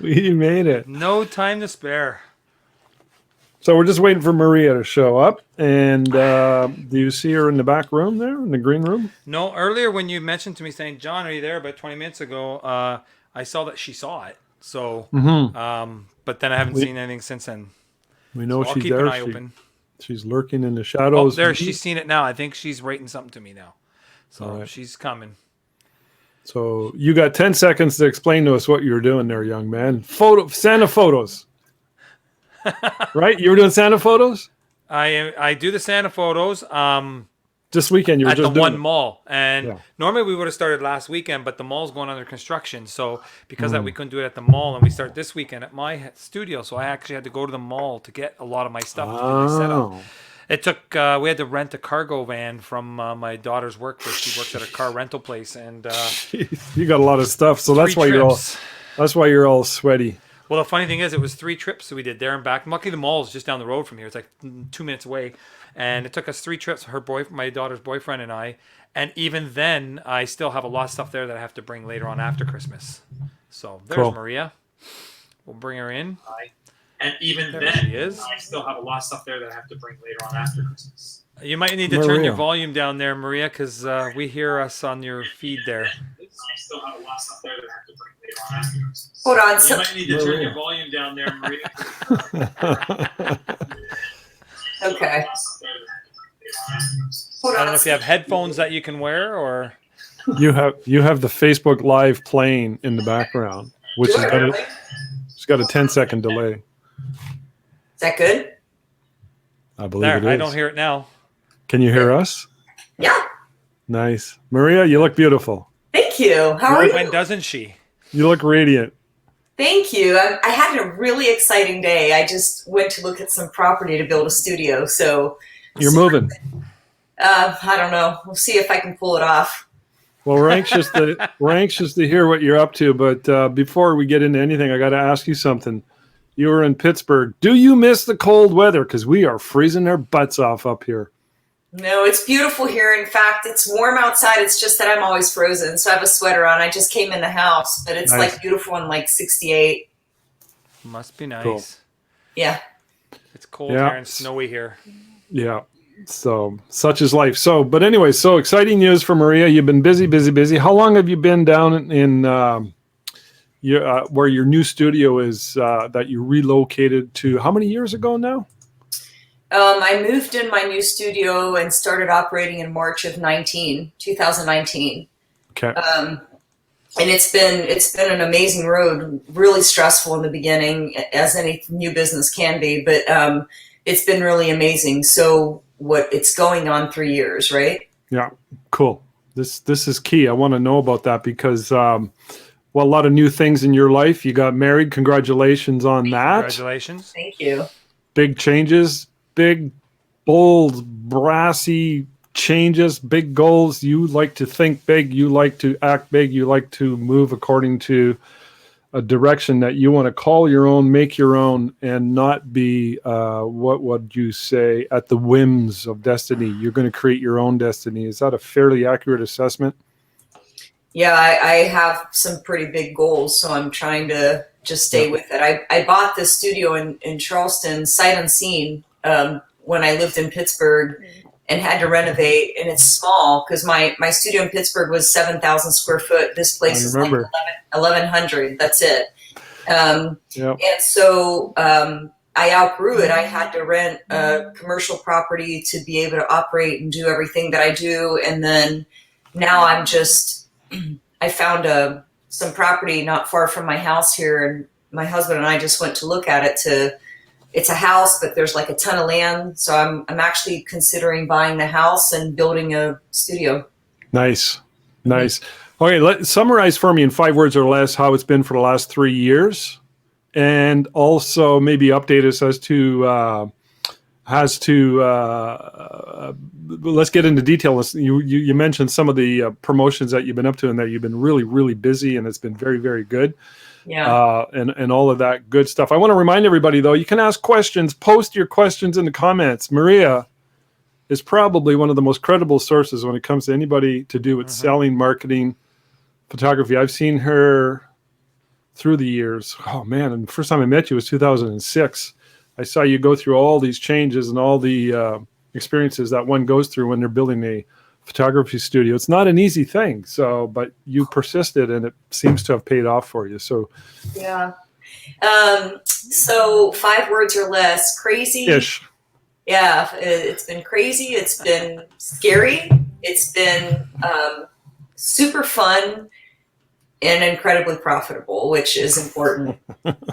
We made it. No time to spare. So we're just waiting for Maria to show up. And do you see her in the back room there, in the green room? No, earlier when you mentioned to me saying, John, are you there? About 20 minutes ago, I saw that she saw it. So, but then I haven't seen anything since then. We know So I'll she's keep there. an eye open. She's lurking in the Oh, shadows. there, she's seen it now. I think she's writing something to me now. So she's coming. So you got 10 seconds to explain to us what you were doing there, young man. Santa photos. Right? You were doing Santa photos? I do the Santa photos. This weekend you were at just the doing one mall, and normally we would have started last weekend, but the mall's going under construction, so because that we couldn't do it at the mall, and we start this weekend at my studio, so I actually had to go to the mall to get a lot of my stuff to do my setup. It took we had to rent a cargo van from my daughter's work, because she works at a car rental place, and you got a lot of stuff, so that's why you're all sweaty. Well, the funny thing is, it was 3 trips that we did there and back. Luckily, the mall is just down the road from here. It's like 2 minutes away. And it took us 3 trips, my daughter's boyfriend and I. And even then, I still have a lot of stuff there that I have to bring later on after Christmas. So there's Maria. We'll bring her in. And even there then, she is. I still have a lot of stuff there that I have to bring later on after Christmas. You might need to turn your volume down there, Maria, because we hear us on your feed there. I still have a lot of stuff there that I have to bring later on after Christmas. Hold on. You might need to turn your volume down there, Maria. Okay. Hold on. I don't know if you have headphones that you can wear, or you have the Facebook Live playing in the background, which it's got a 10-second delay. Is that good? I believe it is. I don't hear it now. Can you hear us? Yeah. Nice. Maria, you look beautiful. Thank you. How are you? When doesn't she? You look radiant. Thank you. I had a really exciting day. I just went to look at some property to build a studio. So you're moving. I don't know. We'll see if I can pull it off. Well, we're anxious to hear what you're up to. But before we get into anything, I got to ask you something. You were in Pittsburgh. Do you miss the cold weather? Because we are freezing our butts off up here. No, it's beautiful here. In fact, it's warm outside. It's just that I'm always frozen. So I have a sweater on. I just came in the house, but it's like beautiful and like 68. Must be nice. Cool. Yeah. It's cold here and snowy here. Yeah. So such is life. So, but anyway, so exciting news for Maria. You've been busy, busy, busy. How long have you been down in where your new studio is that you relocated to? How many years ago now? I moved in my new studio and started operating in March of 2019. Okay. And it's been an amazing road, really stressful in the beginning, as any new business can be, but it's been really amazing. So it's going on 3 years, right? Yeah, cool. This is key. I want to know about that because a lot of new things in your life. You got married. Congratulations on that. Congratulations. Thank you. Big changes. Big, bold, brassy changes, big goals. You like to think big. You like to act big. You like to move according to a direction that you want to call your own, make your own, and not be, what would you say, at the whims of destiny. You're going to create your own destiny. Is that a fairly accurate assessment? Yeah, I have some pretty big goals, so I'm trying to just stay with it. I bought this studio in Charleston, sight unseen, when I lived in Pittsburgh and had to renovate, and it's small because my studio in Pittsburgh was 7,000 square foot. This place is like 1,100. That's it. And so I outgrew it. I had to rent a commercial property to be able to operate and do everything that I do. And then now I found some property not far from my house here, and my husband and I just went to look at it. It's a house, but there's like a ton of land. So I'm actually considering buying the house and building a studio. Nice. Okay, let's summarize for me in 5 words or less how it's been for the last 3 years, and also maybe update us as to let's get into detail. You mentioned some of the promotions that you've been up to and that you've been really, really busy, and it's been very, very good. Yeah. And all of that good stuff. I want to remind everybody, though, you can ask questions. Post your questions in the comments. Maria is probably one of the most credible sources when it comes to anybody to do with selling, marketing, photography. I've seen her through the years. Oh man, and the first time I met you was 2006. I saw you go through all these changes and all the experiences that one goes through when they're building a photography studio. It's not an easy thing. So, but you persisted, and it seems to have paid off for you. So, Yeah. So 5 words or less: crazy. ish. Yeah, it's been crazy. It's been scary. It's been super fun and incredibly profitable, which is important.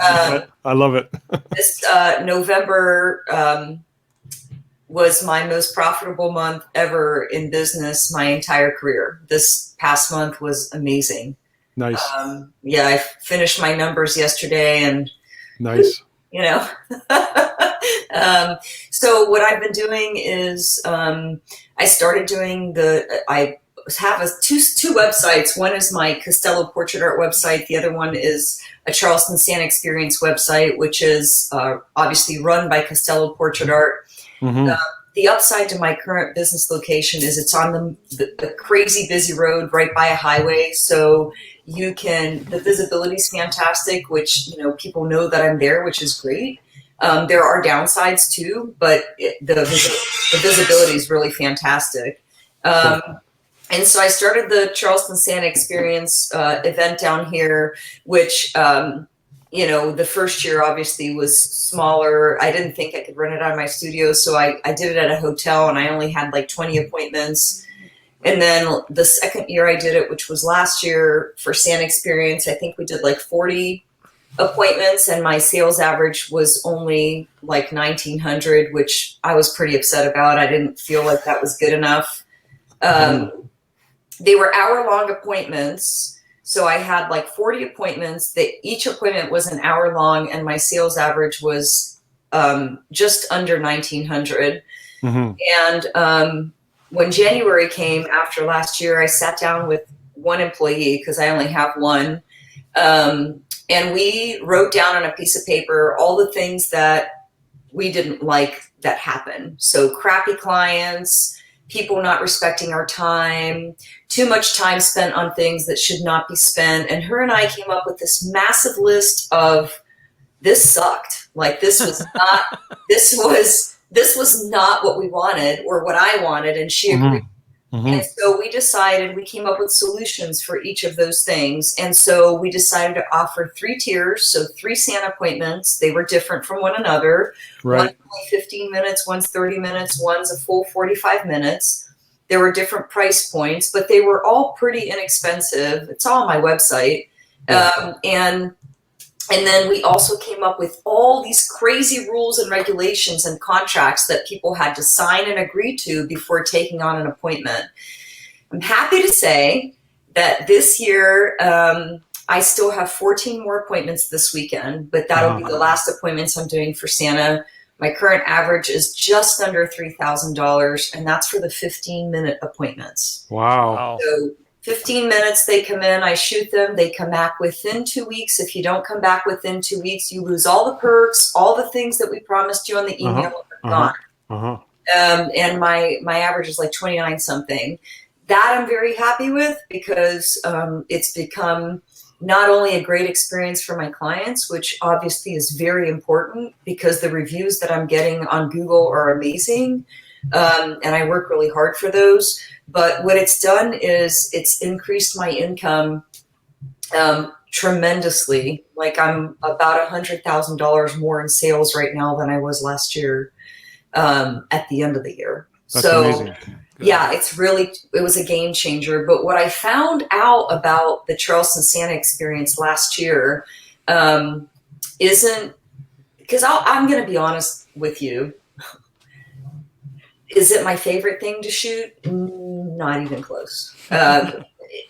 I love it. This November was my most profitable month ever in business my entire career. This past month was amazing. Nice. Yeah, I finished my numbers yesterday, and Nice. you know. So what I've been doing is I started doing I have two websites. One is my Costello portrait art website. The other one is a Charleston Sand Experience website, which is obviously run by Costello Portrait Art. Mm-hmm. The upside to my current business location is it's on the crazy busy road right by a highway. So the visibility is fantastic, which, people know that I'm there, which is great. There are downsides too, but the visibility is really fantastic. And so I started the Charleston Sand Experience event down here, which, the first year obviously was smaller. I didn't think I could run it out of my studio, so I did it at a hotel, and I only had like 20 appointments. And then the second year I did it, which was last year for Sand Experience, I think we did like 40 appointments, and my sales average was only like 1,900, which I was pretty upset about. I didn't feel like that was good enough. They were hour-long appointments. So I had like 40 appointments. Each appointment was an hour long, and my sales average was just under 1,900. Mm-hmm. And when January came after last year, I sat down with one employee, because I only have one. And we wrote down on a piece of paper all the things that we didn't like that happened. So crappy clients, people not respecting our time, too much time spent on things that should not be spent. And her and I came up with this massive list of, this sucked. Like, this was not, this was not what we wanted or what I wanted. And she agreed. Mm-hmm. And so we came up with solutions for each of those things. And so we decided to offer 3 tiers. So 3 Sand appointments. They were different from one another. Right. One's only 15 minutes, one's 30 minutes, one's a full 45 minutes. There were different price points, but they were all pretty inexpensive. It's all on my website. And then we also came up with all these crazy rules and regulations and contracts that people had to sign and agree to before taking on an appointment. I'm happy to say that this year, I still have 14 more appointments this weekend, but that'll be the last appointments I'm doing for Santa. My current average is just under $3,000, and that's for the 15-minute appointments. Wow. So 15 minutes, they come in, I shoot them, they come back within 2 weeks. If you don't come back within 2 weeks, you lose all the perks, all the things that we promised you on the email are gone. And my average is like 29 something. That I'm very happy with, because it's become not only a great experience for my clients, which obviously is very important, because the reviews that I'm getting on Google are amazing. And I work really hard for those. But what it's done is it's increased my income tremendously. Like, I'm about $100,000 more in sales right now than I was last year at the end of the year. That's amazing. Yeah, it was a game changer. But what I found out about the Charleston Sand Experience last year isn't, because I'm going to be honest with you, is it my favorite thing to shoot? Not even close.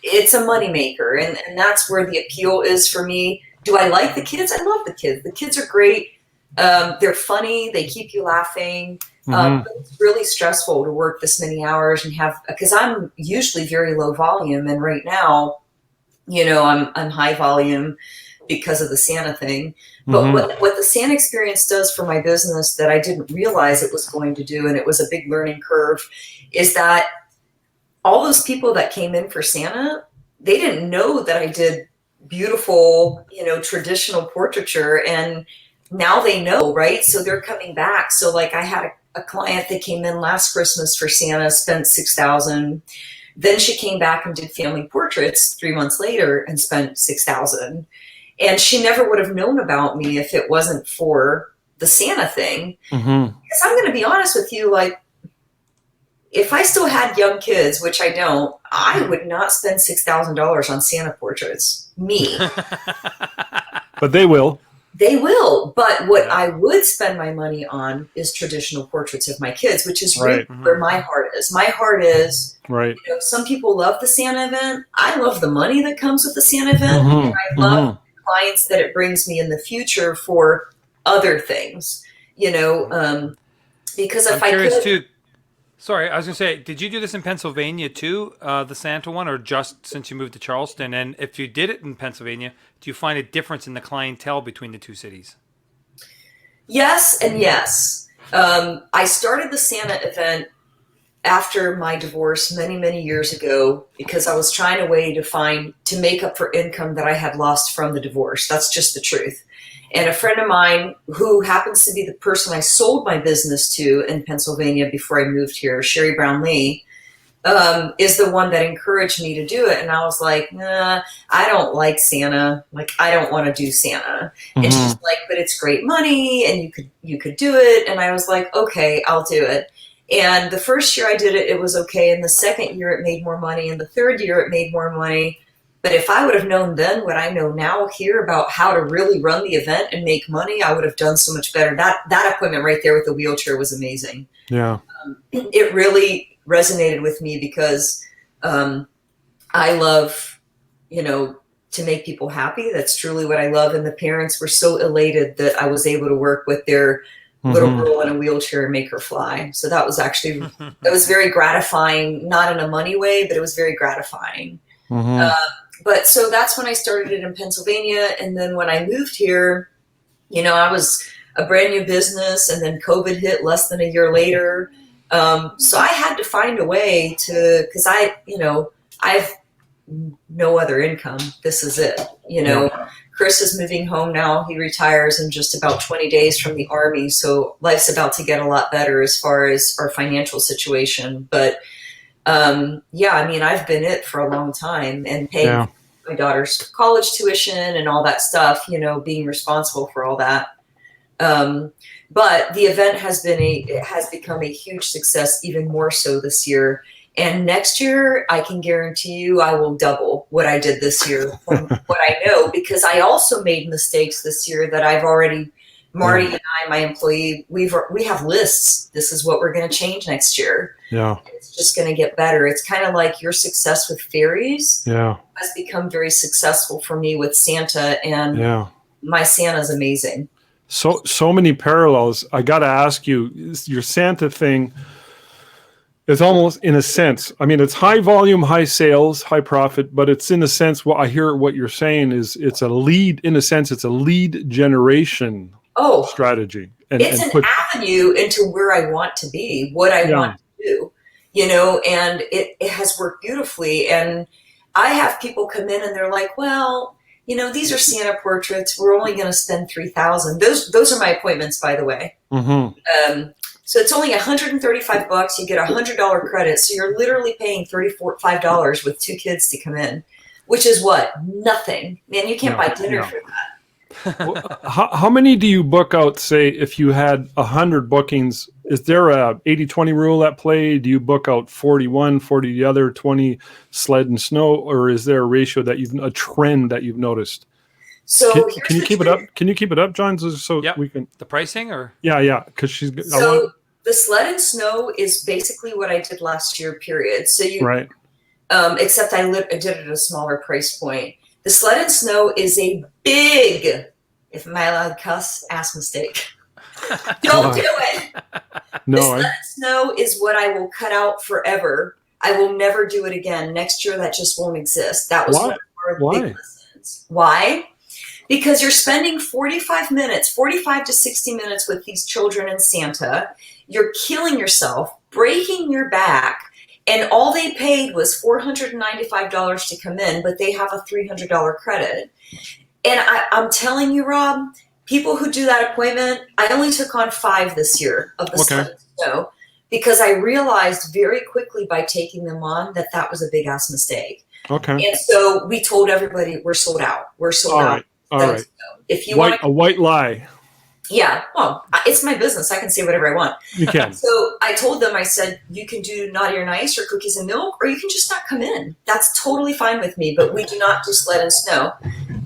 It's a moneymaker, and that's where the appeal is for me. Do I like the kids? I love the kids. The kids are great. They're funny. They keep you laughing. But it's really stressful to work this many hours and because I'm usually very low volume, and right now, I'm high volume because of the Santa thing. But what the Santa Experience does for my business that I didn't realize it was going to do, and it was a big learning curve, is that all those people that came in for Santa, they didn't know that I did beautiful, traditional portraiture, and now they know, right? So they're coming back. So like I had a client that came in last Christmas for Santa, spent $6,000. Then she came back and did family portraits 3 months later and spent $6,000. And she never would have known about me if it wasn't for the Santa thing. Mm-hmm. Because I'm going to be honest with you, like, if I still had young kids, which I don't, I would not spend $6,000 on Santa portraits. Me. But they will. They will. But what I would spend my money on is traditional portraits of my kids, which is really where my heart is. My heart is, right. Some people love the Santa event. I love the money that comes with the Santa event. Mm-hmm. And I love clients that it brings me in the future for other things, because if I'm curious could, too. Sorry, I was going to say, did you do this in Pennsylvania too, the Santa one, or just since you moved to Charleston? And if you did it in Pennsylvania, do you find a difference in the clientele between the two cities? Yes and yes. I started the Santa event after my divorce many, many years ago because I was trying a way to make up for income that I had lost from the divorce. That's just the truth. And a friend of mine who happens to be the person I sold my business to in Pennsylvania before I moved here, Sherry Brown Lee, is the one that encouraged me to do it. And I was like, nah, I don't like Santa. Like, I don't want to do Santa. Mm-hmm. And she's like, but it's great money and you could do it. And I was like, okay, I'll do it. And the first year I did it, it was okay. And the second year it made more money. And the third year it made more money. But if I would have known then what I know now here about how to really run the event and make money, I would have done so much better. That equipment right there with the wheelchair was amazing. Yeah. It really resonated with me because I love, to make people happy. That's truly what I love. And the parents were so elated that I was able to work with their little girl in a wheelchair and make her fly. So that was actually, it was very gratifying, not in a money way, but it was very gratifying. But so that's when I started it in Pennsylvania. And then when I moved here, I was a brand new business and then COVID hit less than a year later. So I had to find a way because I have no other income. This is it. Chris is moving home now. He retires in just about 20 days from the Army. So life's about to get a lot better as far as our financial situation. But I've been it for a long time and paying my daughter's college tuition and all that stuff, being responsible for all that. But the event has become a huge success, even more so this year. And next year, I can guarantee you I will double what I did this year from what I know, because I also made mistakes this year that I've already, Marty and I, my employee, we have lists. This is what we're going to change next year. Yeah. It's just going to get better. It's kind of like your success with fairies has become very successful for me with Santa, and my Santa's amazing. So many parallels. I got to ask you, your Santa thing is almost, in a sense, I mean, it's high volume, high sales, high profit, but it's in a sense, what I hear what you're saying is it's a lead generation strategy. And, it's an avenue into where I want to be, what I want to do, and it has worked beautifully. And I have people come in and they're like, well, these are Santa portraits. We're only going to spend $3,000. Those are my appointments, by the way. So it's only $135. You get $100 credit. So you're literally paying $5 with 2 kids to come in, which is what? Nothing. Man, you can't buy dinner for that. Well, how many do you book out, say, if you had 100 bookings? Is there a 80-20 rule at play? Do you book out 40 the other, 20 sled and snow? Or is there a ratio a trend that you've noticed? So can you keep it up? Can you keep it up, John? So we can. The pricing or? Yeah. Because the sled and snow is basically what I did last year, period. So right. Except I did it at a smaller price point. The sled and snow is a big, if am I allowed to cuss, ass mistake. Don't do it. No, the sled and snow is what I will cut out forever. I will never do it again. Next year, that just won't exist. That was one of our big lessons. Why? Because you're spending 45 to 60 minutes with these children and Santa. You're killing yourself, breaking your back. And all they paid was $495 to come in, but they have a $300 credit. And I'm telling you, Rob, people who do that appointment, I only took on 5 this year of the Sled and Snow, because I realized very quickly by taking them on that was a big ass mistake. Okay. And so we told everybody, we're sold out. We're sold out. All right. If you want a white lie. Yeah. Well, it's my business. I can say whatever I want. You can. So I told them, I said, you can do Naughty or Nice or Cookies and Milk, or you can just not come in. That's totally fine with me, but we do not do Sled and Snow.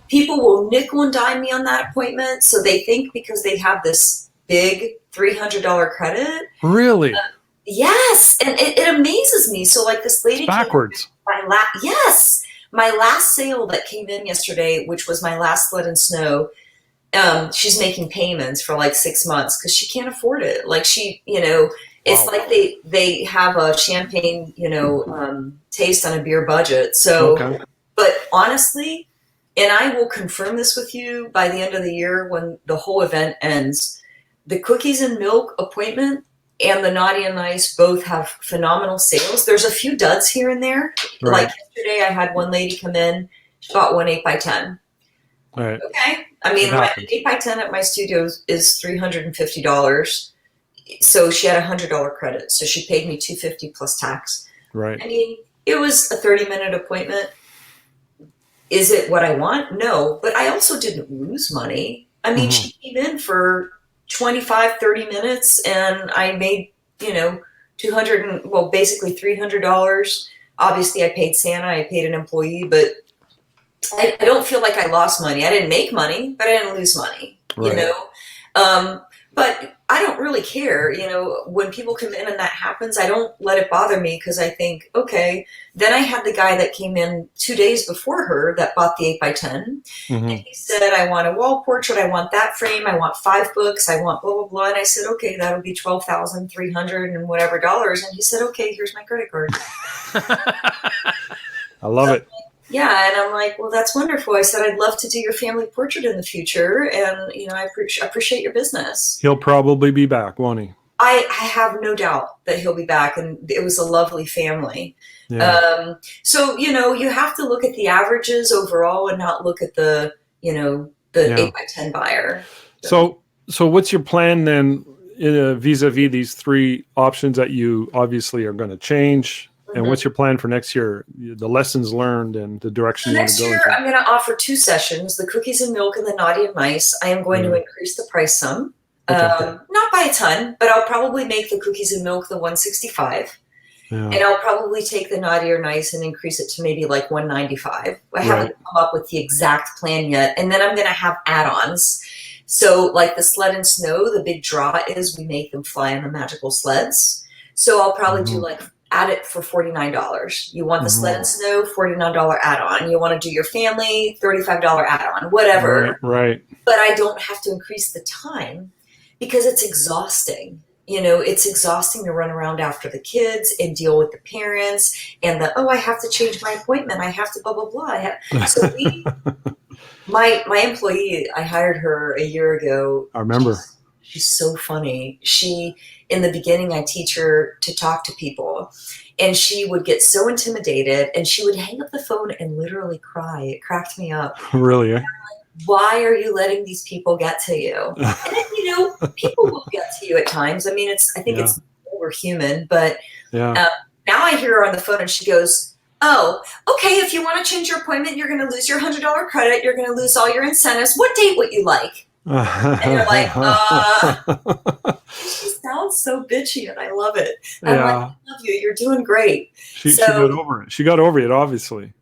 People will nickel and dime me on that appointment. So they think because they have this big $300 credit. Really? Yes. And it amazes me. So like this lady. It's backwards. Yes. My last sale that came in yesterday, which was my last Sled and Snow, she's making payments for like 6 months because she can't afford it. Like it's like they have a champagne, taste on a beer budget. So, but honestly, and I will confirm this with you by the end of the year when the whole event ends, the Cookies and Milk appointment and the Naughty and Nice both have phenomenal sales. There's a few duds here and there. Right. Like yesterday, I had one lady come in, she bought one 8x10. Right. Okay. I mean, my 8x10 at my studio is $350. So she had a $100 credit. So she paid me $250 plus tax. Right. I mean, it was a 30-minute appointment. Is it what I want? No. But I also didn't lose money. I mean, she came in for 25, 30 minutes and I made, basically $300. Obviously I paid Santa, I paid an employee, but I don't feel like I lost money. I didn't make money, but I didn't lose money, right. But I don't really care. When people come in and that happens, I don't let it bother me because I think, okay. Then I had the guy that came in 2 days before her that bought the 8x10. And he said, I want a wall portrait. I want that frame. I want 5 books. I want blah, blah, blah. And I said, okay, that'll be $12,300 and whatever dollars. And he said, okay, here's my credit card. I love it. Yeah, and I'm like, well, that's wonderful. I said, I'd love to do your family portrait in the future, and I appreciate your business. He'll probably be back, won't he? I have no doubt that he'll be back, and it was a lovely family. Yeah. So you have to look at the averages overall, and not look at the 8x10 buyer. So what's your plan then, vis-a-vis these 3 options that you obviously are going to change? And what's your plan for next year? The lessons learned and the direction you want to go into? Next year, I'm going to offer 2 sessions, the Cookies and Milk and the Naughty and Nice. I am going to increase the price some. Not by a ton, but I'll probably make the Cookies and Milk the $165. Yeah. And I'll probably take the Naughty or Nice and increase it to maybe like $195. I haven't come up with the exact plan yet. And then I'm going to have add-ons. So like the Sled and Snow, the big draw is we make them fly on the magical sleds. So I'll probably do like add it for $49. You want the Sled and Snow, $49 add-on. You want to do your family, $35 add-on, whatever. Right. But I don't have to increase the time because it's exhausting. It's exhausting to run around after the kids and deal with the parents and I have to change my appointment. I have to blah, blah, blah. So my employee, I hired her a year ago. I remember. She's so funny. In the beginning, I teach her to talk to people, and she would get so intimidated, and she would hang up the phone and literally cry. It cracked me up. Really? Like, why are you letting these people get to you? And people will get to you at times. I mean, I think it's we're human, but now I hear her on the phone, and she goes, "Oh, okay. If you want to change your appointment, you're going to lose your $100 credit. You're going to lose all your incentives. What date would you like?" And you're like, she sounds so bitchy, and I love it. I'm like, I love you. You're doing great. She got over it. She got over it, obviously.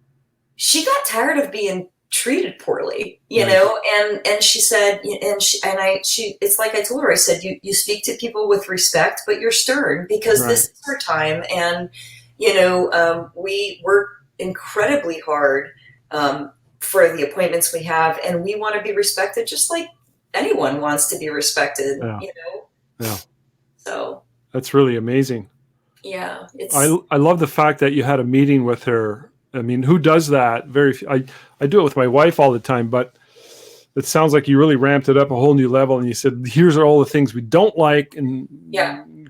She got tired of being treated poorly, and she said, it's like I told her, I said, you speak to people with respect, but you're stern because this is her time. And, we work incredibly hard, for the appointments we have, and we want to be respected just like anyone wants to be respected, Yeah. So that's really amazing. Yeah. I love the fact that you had a meeting with her. I mean, who does that? I do it with my wife all the time, but it sounds like you really ramped it up a whole new level. And you said, here's all the things we don't like. And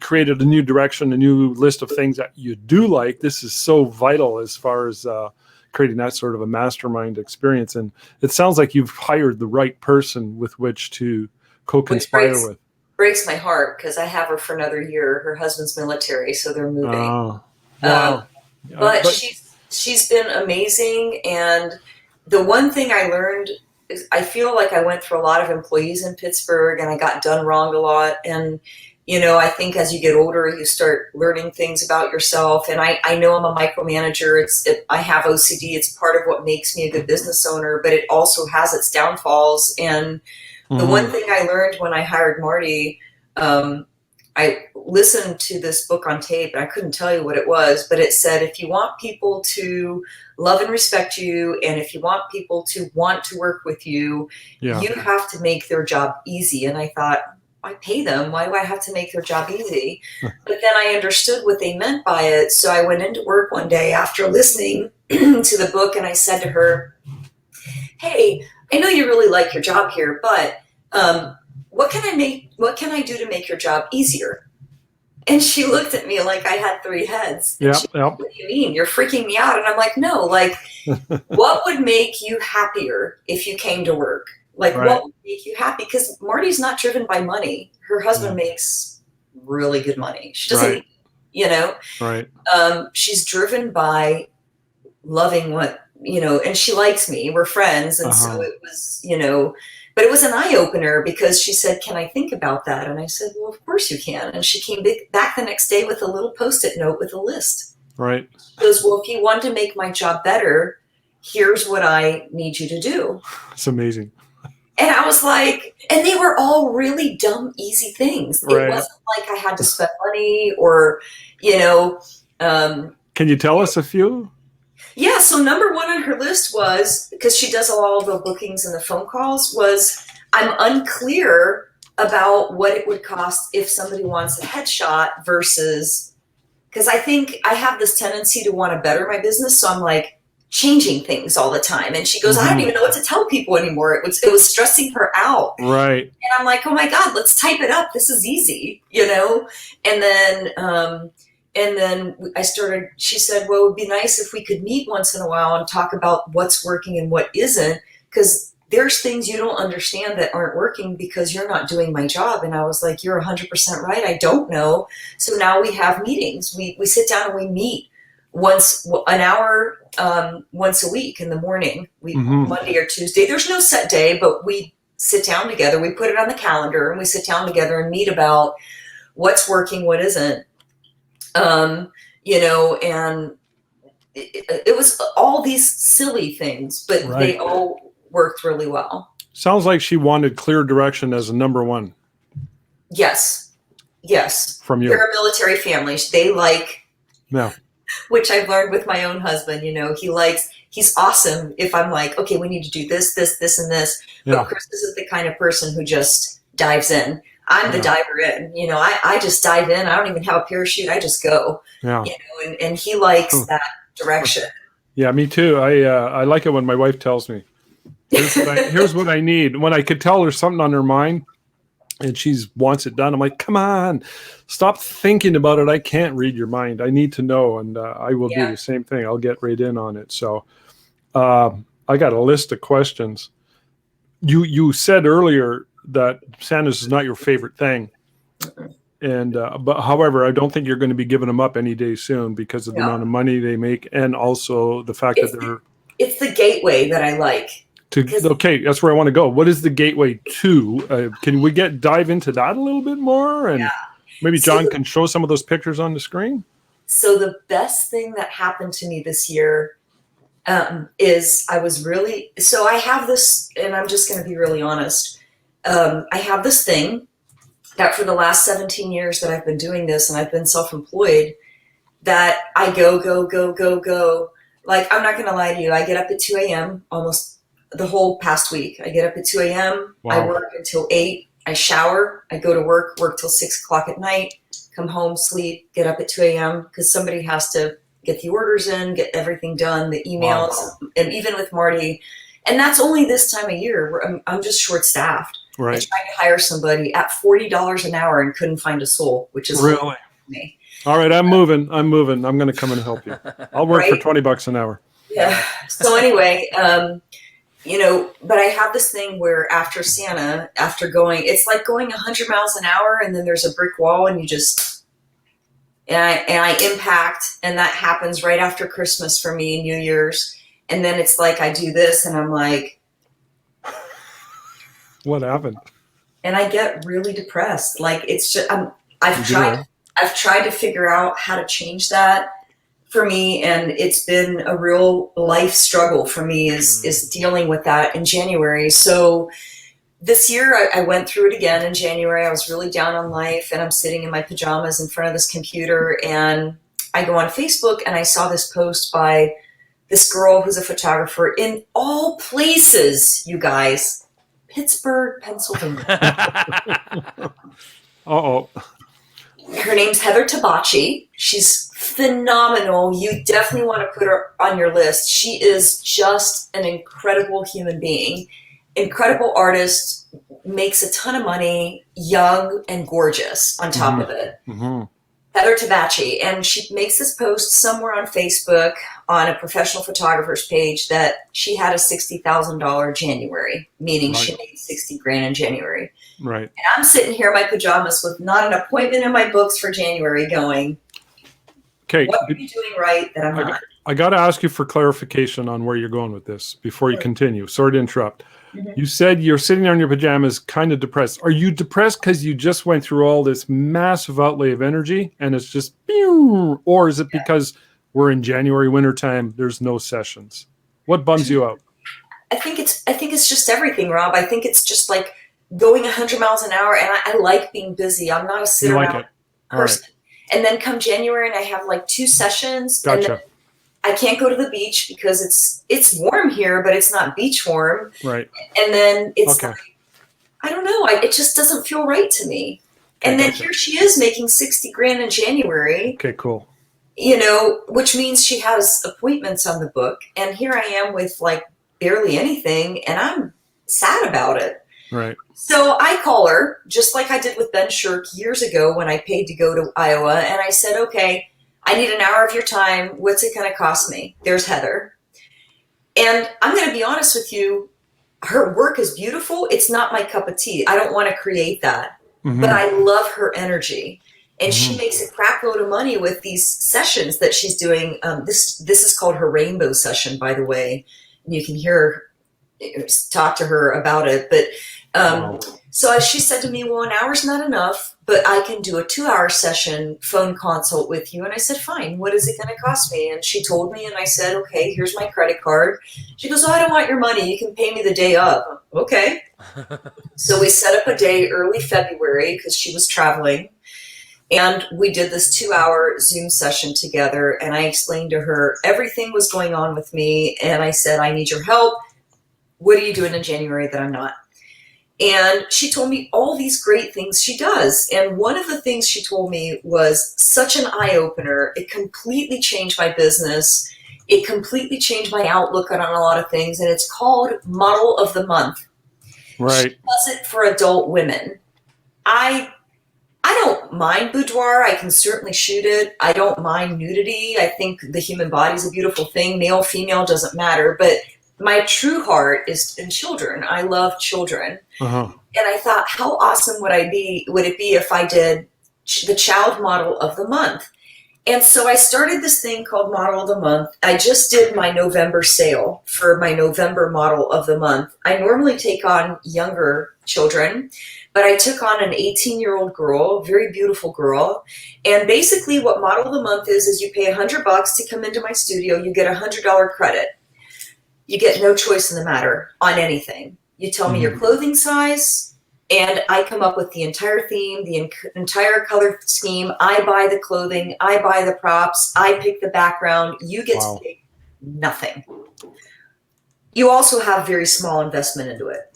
created a new direction, a new list of things that you do like. This is so vital as far as creating that sort of a mastermind experience. And it sounds like you've hired the right person with which to co-conspire with. Breaks my heart because I have her for another year. Her husband's military, so they're moving. Oh, wow. But she's been amazing. And the one thing I learned is I feel like I went through a lot of employees in Pittsburgh and I got done wrong a lot. And, you know, I think as you get older, you start learning things about yourself. And I know I'm a micromanager. I have OCD. It's part of what makes me a good business owner, but it also has its downfalls. And the one thing I learned when I hired Marty, I listened to this book on tape, and I couldn't tell you what it was, but it said, if you want people to love and respect you, and if you want people to want to work with you, you have to make their job easy. And I thought, I pay them. Why do I have to make their job easy? But then I understood what they meant by it. So I went into work one day after listening to the book, and I said to her, hey, I know you really like your job here, but what can I do to make your job easier? And she looked at me like I had three heads. What do you mean? You're freaking me out. And I'm like, no, like, what would make you happier if you came to work? Like, what would make you happy? Because Marty's not driven by money. Her husband makes really good money. She doesn't, you know, she's driven by loving what, you know, and she likes me. We're friends. And so it was, you know, but it was an eye-opener because she said, can I think about that? And I said, well, of course you can. And she came back the next day with a little Post-it note with a list. Right. She goes, well, if you want to make my job better, here's what I need you to do. It's amazing. And I was like, and they were all really dumb, easy things. It wasn't like I had to spend money or, you know. Can you tell us a few? Yeah, so number one on her list was, because she does all the bookings and the phone calls, was I'm unclear about what it would cost if somebody wants a headshot versus, because I think I have this tendency to want to better my business. So I'm like changing things all the time. And she goes, I don't even know what to tell people anymore. It was stressing her out. Right. And I'm like, oh my God, let's type it up. This is easy, you know? And then she said, well, it would be nice if we could meet once in a while and talk about what's working and what isn't, because there's things you don't understand that aren't working because you're not doing my job. And I was like, you're 100% right. I don't know. So now we have meetings. We sit down and we meet an hour once a week in the morning, Monday or Tuesday. There's no set day, but we sit down together. We put it on the calendar and we sit down together and meet about what's working, what isn't. You know, and it was all these silly things, but they all worked really well. Sounds like she wanted clear direction as a number one. Yes. From you. Paramilitary families, they like, which I've learned with my own husband, you know, he's awesome if I'm like, okay, we need to do this, and this. But Chris is the kind of person who just dives in. I'm the diver in, you know, I just dive in. I don't even have a parachute. I just go, you know, and he likes that direction. Yeah, me too. I like it when my wife tells me, here's what I need. When I could tell her something on her mind and she wants it done, I'm like, come on, stop thinking about it. I can't read your mind. I need to know. And I will do the same thing. I'll get right in on it. So I got a list of questions. You said earlier that Santa's is not your favorite thing. And, but however, I don't think you're going to be giving them up any day soon because of the amount of money they make. And also the fact that it's the gateway that I like. Okay. That's where I want to go. What is the gateway to, can we dive into that a little bit more? And maybe John can show some of those pictures on the screen. So the best thing that happened to me this year is I have this, and I'm just going to be really honest. I have this thing that for the last 17 years that I've been doing this and I've been self-employed, that I go. Like, I'm not going to lie to you. I get up at 2 a.m. almost the whole past week. I get up at 2 a.m. Wow. I work until 8. I shower. I go to work till 6 o'clock at night, come home, sleep, get up at 2 a.m. because somebody has to get the orders in, get everything done, the emails, and even with Marty. And that's only this time of year where I'm just short-staffed. I Right. tried to hire somebody at $40 an hour and couldn't find a soul, which is Really? me. All right. I'm moving. I'm going to come and help you. I'll work for Right? $20 an hour. Yeah. So anyway, but I have this thing where after Santa, after going, it's like going 100 miles an hour and then there's a brick wall and I impact, and that happens right after Christmas for me and New Year's. And then it's like I do this and I'm like, What happened? and I get really depressed. Like it's just You do? I've tried to figure out how to change that for me, and it's been a real life struggle for me is dealing with that in January. So this year I went through it again in January. I was really down on life, and I'm sitting in my pajamas in front of this computer, and I go on Facebook and I saw this post by this girl who's a photographer in all places, you guys, Pittsburgh, Pennsylvania. Uh-oh. Her name's Heather Tabachi. She's phenomenal. You definitely want to put her on your list. She is just an incredible human being, incredible artist, makes a ton of money, young and gorgeous on top of it. Mm-hmm. Heather Tabachi. And she makes this post somewhere on Facebook on a professional photographer's page that she had a $60,000 January, meaning she made 60 grand in January. Right. And I'm sitting here in my pajamas with not an appointment in my books for January going, Okay. what are you doing right that I'm not? I got to ask you for clarification on where you're going with this before you continue. Sorry to interrupt. Mhm. You said you're sitting there in your pajamas kind of depressed. Are you depressed because you just went through all this massive outlay of energy and it's just, or is it because we're in January, wintertime, there's no sessions? What bums you out? I think it's just everything, Rob. I think it's just like going 100 miles an hour, and I like being busy. I'm not a sit You like around it? All right. person. And then come January, and I have like 2 sessions, and then Gotcha. I can't go to the beach because it's warm here, but it's not beach warm. Right. And then it's Okay. like, I don't know. It just doesn't feel right to me. Okay, And then gotcha. here she is making 60 grand in January, Okay, cool. which means she has appointments on the book. And here I am with like barely anything, and I'm sad about it. Right. So I call her, just like I did with Ben Shirk years ago when I paid to go to Iowa. And I said, okay, I need an hour of your time. What's it going to cost me? There's Heather. And I'm going to be honest with you. Her work is beautiful. It's not my cup of tea. I don't want to create that. Mhm. But I love her energy. And she Mhm. makes a crap load of money with these sessions that she's doing. This is called her rainbow session, by the way. And you can hear her, talk to her about it. But Wow. so she said to me, well, an hour's not enough, but I can do a 2-hour session phone consult with you. And I said, fine, what is it going to cost me? And she told me, and I said, okay, here's my credit card. She goes, oh, I don't want your money. You can pay me the day of. Okay. So we set up a day early February because she was traveling. And we did this 2-hour Zoom session together. And I explained to her everything was going on with me. And I said, I need your help. What are you doing in January that I'm not? And she told me all these great things she does. And one of the things she told me was such an eye-opener. It completely changed my business. It completely changed my outlook on a lot of things. And it's called Model of the Month. Right. She does it for adult women. I don't mind boudoir. I can certainly shoot it. I don't mind nudity. I think the human body is a beautiful thing. Male, female, doesn't matter. But my true heart is in children. I love children. Uh-huh. And I thought, how awesome would it be if I did the child model of the month? And so I started this thing called Model of the Month. I just did my November sale for my November Model of the Month. I normally take on younger children, but I took on an 18-year-old girl, a very beautiful girl. And basically what Model of the Month is you pay $100 to come into my studio. You get a $100 credit. You get no choice in the matter on anything. You tell me your clothing size, and I come up with the entire theme, the entire color scheme. I buy the clothing. I buy the props. I pick the background. You get to pick nothing. You also have very small investment into it.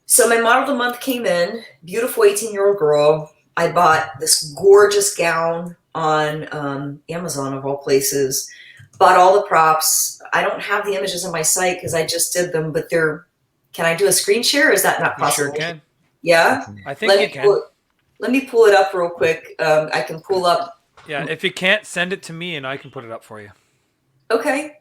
So my Model of the Month came in, beautiful 18-year-old girl. I bought this gorgeous gown on Amazon, of all places. Bought all the props. I don't have the images on my site because I just did them, but they're can I do a screen share? Or is that not You possible? sure can. Yeah. I think you can. Let me pull it up real quick. I can pull up. Yeah, if you can't, send it to me and I can put it up for you. Okay.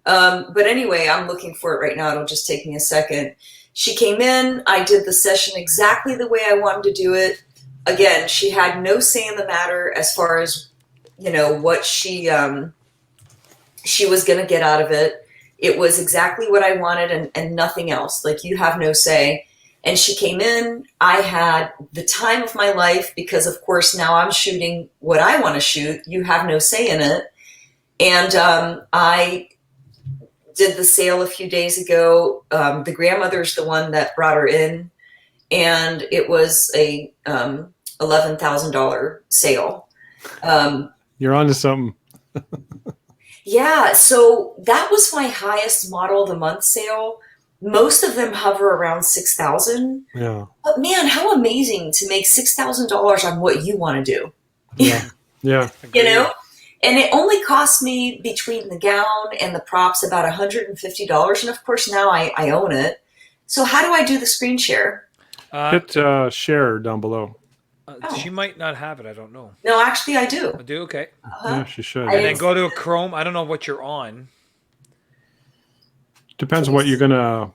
But anyway, I'm looking for it right now. It'll just take me a second. She came in. I did the session exactly the way I wanted to do it. Again, she had no say in the matter as far as, what she was going to get out of it. It was exactly what I wanted and nothing else. Like, you have no say. And she came in. I had the time of my life because, of course, now I'm shooting what I want to shoot. You have no say in it. And I did the sale a few days ago. The grandmother's the one that brought her in, and it was a $11,000 sale. You're onto something. Yeah, so that was my highest model of the month sale. Most of them hover around $6,000. Yeah. But man, how amazing to make $6,000 on what you want to do. Yeah. Yeah. And it only cost me between the gown and the props about $150. And of course, now I own it. So how do I do the screen share? Hit share down below. She might not have it. I don't know. No, actually, I do. I do? Okay. Yeah, she should. And then go to a Chrome. I don't know what you're on. Depends on what you're going to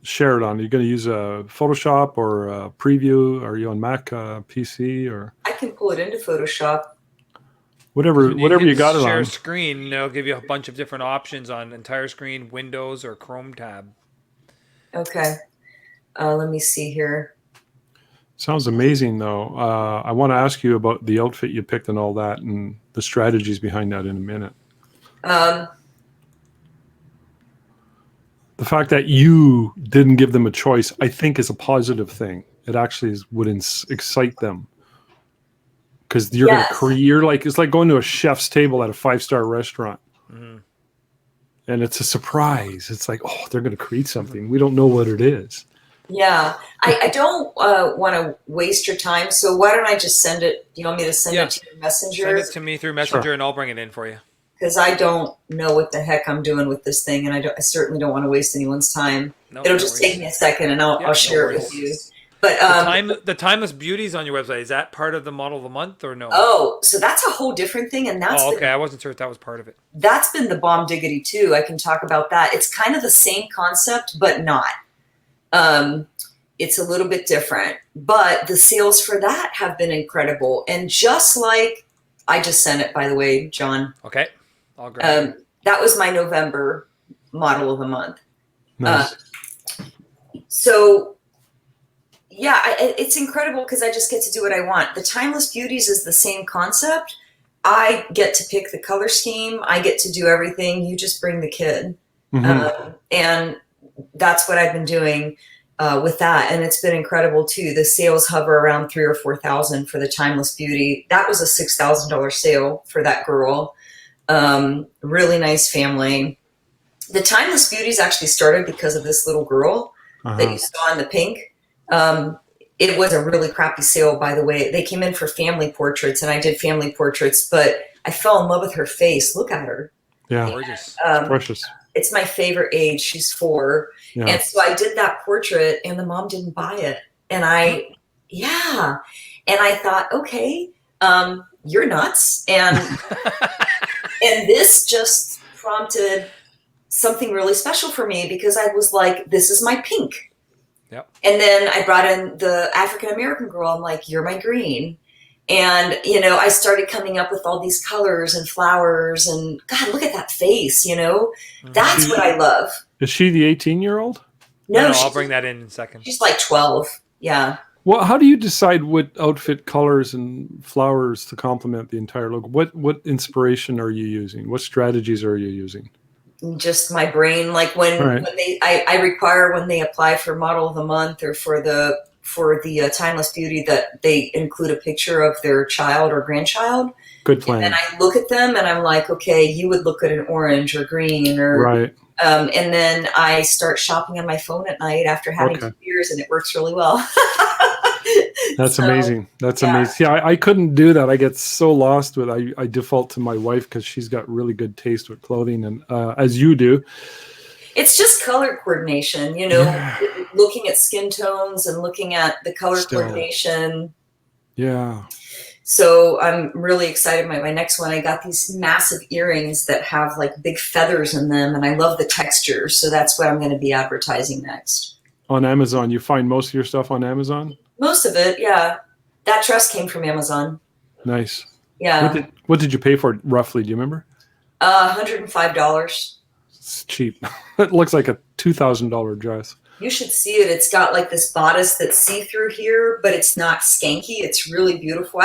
share it on. Are you going to use a Photoshop or a Preview? Are you on Mac, PC, or? I can pull it into Photoshop. Whatever you got it share on. Screen, they'll give you a bunch of different options on entire screen, Windows, or Chrome tab. Okay. Let me see here. Sounds amazing, though. I want to ask you about the outfit you picked and all that and the strategies behind that in a minute. The fact that you didn't give them a choice, I think, is a positive thing. It actually would excite them. Because you're going to create, it's like going to a chef's table at a 5-star restaurant. Mm-hmm. And it's a surprise. It's like, oh, they're going to create something. We don't know what it is. Yeah. I don't want to waste your time. So why don't I just send it? Do you want me to send it to your Messenger? Send it to me through Messenger and I'll bring it in for you. Because I don't know what the heck I'm doing with this thing. And I certainly don't want to waste anyone's time. It'll just take me a second and I'll share it with you. But the Timeless Beauties on your website, is that part of the model of the month or no? Oh, so that's a whole different thing. And that's okay. I wasn't sure if that was part of it. That's been the bomb diggity too. I can talk about that. It's kind of the same concept, but not. It's a little bit different. But the sales for that have been incredible. And just like I just sent it, by the way, John. Okay. I'll grab it. That was my November model of the month. Nice. So yeah, it's incredible because I just get to do what I want. The Timeless Beauties is the same concept. I get to pick the color scheme. I get to do everything. You just bring the kid. Mm-hmm. And that's what I've been doing with that. And it's been incredible too. The sales hover around $3,000 or $4,000 for the Timeless Beauty. That was a $6,000 sale for that girl. Really nice family. The Timeless Beauties actually started because of this little girl that you saw in the pink. It was a really crappy sale, by the way. They came in for family portraits, and I did family portraits, but I fell in love with her face. Look at her. Yeah, gorgeous. Precious. It's my favorite age. She's 4. Yeah. And so I did that portrait, and the mom didn't buy it. And I thought, okay, you're nuts. And and this just prompted something really special for me because I was like, this is my pink. Yep. And then I brought in the African-American girl. I'm like, you're my green. And, I started coming up with all these colors and flowers and God, look at that face, That's what I love. Is she the 18-year-old? No, I'll bring that in a second. She's like 12. Yeah. Well, how do you decide what outfit colors and flowers to complement the entire look? What inspiration are you using? What strategies are you using? Just my brain, like when I require when they apply for model of the month or for the Timeless Beauty that they include a picture of their child or grandchild. Good plan. And I look at them and I'm like, okay, you would look at an orange or green or right. And then I start shopping on my phone at night after having 2 beers, and it works really well. That's amazing. That's amazing. Yeah, I couldn't do that. I get so lost with I default to my wife because she's got really good taste with clothing, and as you do. It's just color coordination, looking at skin tones and looking at the color coordination. Yeah. So I'm really excited. My next one, I got these massive earrings that have like big feathers in them, and I love the texture. So that's what I'm going to be advertising next. On Amazon, you find most of your stuff on Amazon? Most of it, yeah. That dress came from Amazon. Nice. Yeah. What did you pay for it roughly? Do you remember? $105. It's cheap. It looks like a $2,000 dress. You should see it. It's got like this bodice that's see-through here, but it's not skanky. It's really beautiful.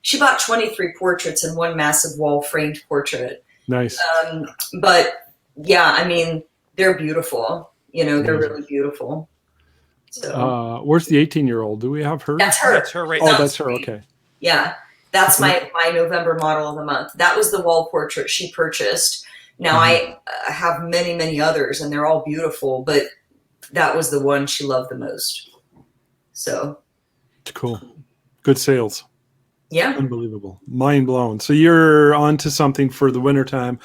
She bought 23 portraits and one massive wall framed portrait. Nice. But yeah, I mean, they're beautiful. You know, they're really beautiful. So where's the 18-year-old? Do we have her? that's her. That's her right Oh, now. that's her. Okay. Yeah. That's my November model of the month. That was the wall portrait she purchased. Now I have many, many others and they're all beautiful, but that was the one she loved the most. So cool. Good sales. Yeah. Unbelievable. Mind blown. So you're on to something for the wintertime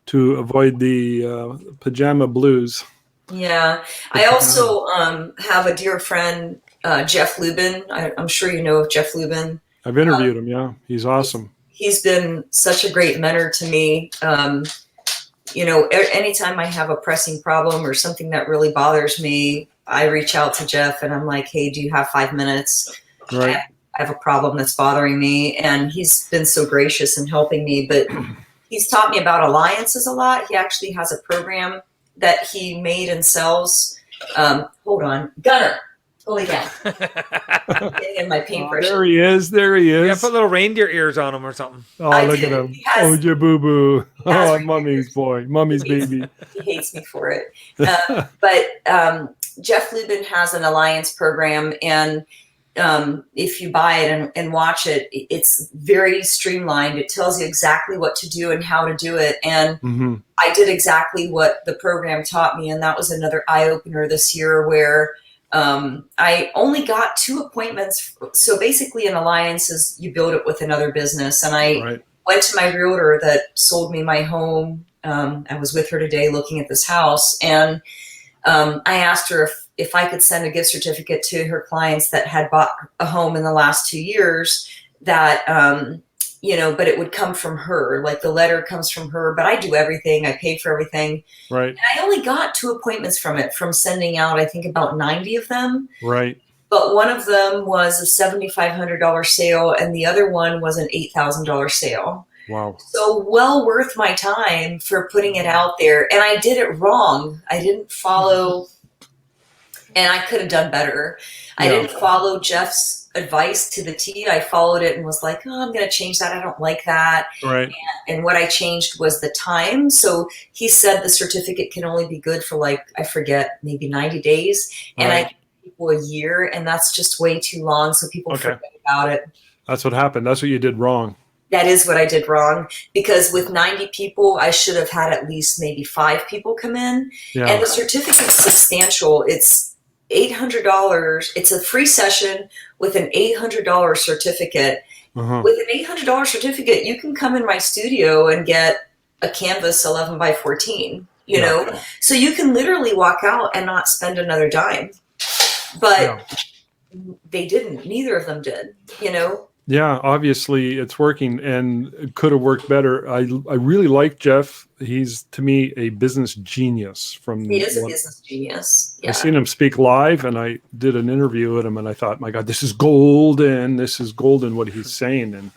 to avoid the pajama blues. Yeah. I also have a dear friend, Jeff Lubin. I'm sure you know of Jeff Lubin. I've interviewed him. Yeah. He's awesome. He's been such a great mentor to me. You know, anytime I have a pressing problem or something that really bothers me, I reach out to Jeff and I'm like, hey, do you have 5 minutes? Right. I have a problem that's bothering me. And he's been so gracious in helping me, but he's taught me about alliances a lot. He actually has a program that he made and sells. Hold on. Gunner. Holy cow. Getting in my paintbrush. There he is. There he is. Yeah, put little reindeer ears on him or something. Oh, I look did. at him. He has- Oh, your boo-boo. has Oh, mommy's boy. Mommy's baby. He hates me for it. But Jeff Lubin has an alliance program, and if you buy it and watch it, it's very streamlined. It tells you exactly what to do and how to do it. And I did exactly what the program taught me, and that was another eye-opener this year where I only got 2 appointments. So basically an alliance is you build it with another business. And I went to my realtor that sold me my home. I was with her today looking at this house, and I asked her if I could send a gift certificate to her clients that had bought a home in the last 2 years that, you know, but it would come from her. Like the letter comes from her, but I do everything. I pay for everything. Right. And I only got 2 appointments from it, from sending out, I think about 90 of them. Right. But one of them was a $7,500 sale and the other one was an $8,000 sale. Wow. So well worth my time for putting it out there. And I did it wrong. I didn't follow, and I could have done better. I didn't follow Jeff's advice to the T. I followed it and was like, oh, I'm going to change that. I don't like that. Right. And what I changed was the time. So he said the certificate can only be good for like, I forget, maybe 90 days. And I give people a year, and that's just way too long. So people forget about it. That's what happened. That's what you did wrong. That is what I did wrong, because with 90 people, I should have had at least maybe 5 people come in. Yeah. And the certificate's substantial. It's $800. It's a free session with an $800 certificate. With an $800 certificate, you can come in my studio and get a canvas 11 by 14, you know? So you can literally walk out and not spend another dime. But they didn't. Neither of them did, you know? Yeah, obviously it's working, and it could have worked better. I really like Jeff. He's, to me, a business genius. He is a business genius. Yeah. I seen him speak live, and I did an interview with him, and I thought, my God, this is golden. This is golden what he's saying. And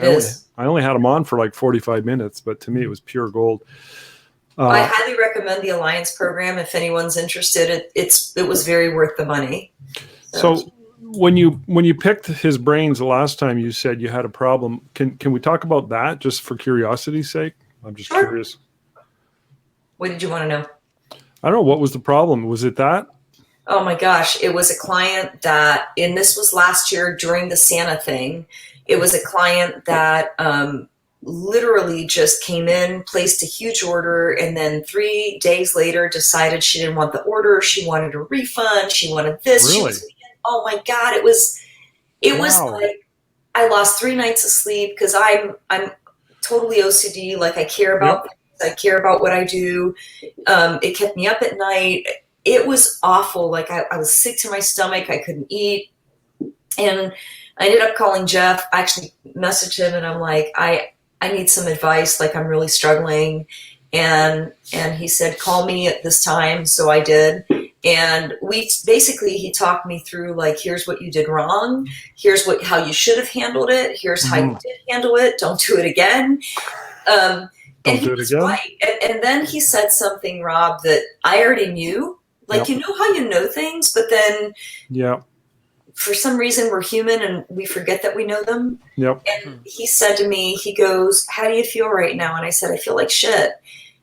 I only had him on for like 45 minutes, but to me it was pure gold. I highly recommend the Alliance program if anyone's interested. It was very worth the money. So when you picked his brains the last time, you said you had a problem. Can we talk about that just for curiosity's sake? I'm just curious. What did you want to know? I don't know. What was the problem? Was it that? Oh my gosh. It was a client that, and this was last year during the Santa thing. It was a client that literally just came in, placed a huge order, and then 3 days later decided she didn't want the order. She wanted a refund. She wanted this. Really? Oh my God. It was like, I lost 3 nights of sleep because I'm totally OCD. Like I care about things. I care about what I do. It kept me up at night. it was awful. Like I was sick to my stomach. I couldn't eat. And I ended up calling Jeff. I actually messaged him and I'm like, I need some advice. Like I'm really struggling. And he said, call me at this time. So I did. And he talked me through like, here's what you did wrong. Here's how you should have handled it. Here's how you did handle it. Don't do it again. And he was right. And then he said something, Rob, that I already knew. Like, you know how you know things, but then for some reason we're human and we forget that we know them. And he said to me, he goes, how do you feel right now? And I said, I feel like shit.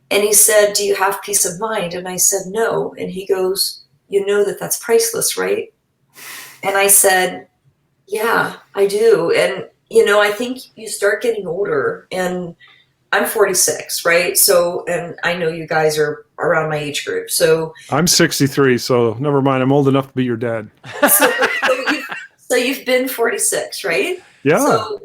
And he said, do you have peace of mind? And I said, no. And he goes, you know that's priceless, right? And I said, yeah, I do. And, I think you start getting older, and I'm 46, right? So, and I know you guys are around my age group. So I'm 63, so never mind. I'm old enough to be your dad. So you've been 46, right? Yeah. So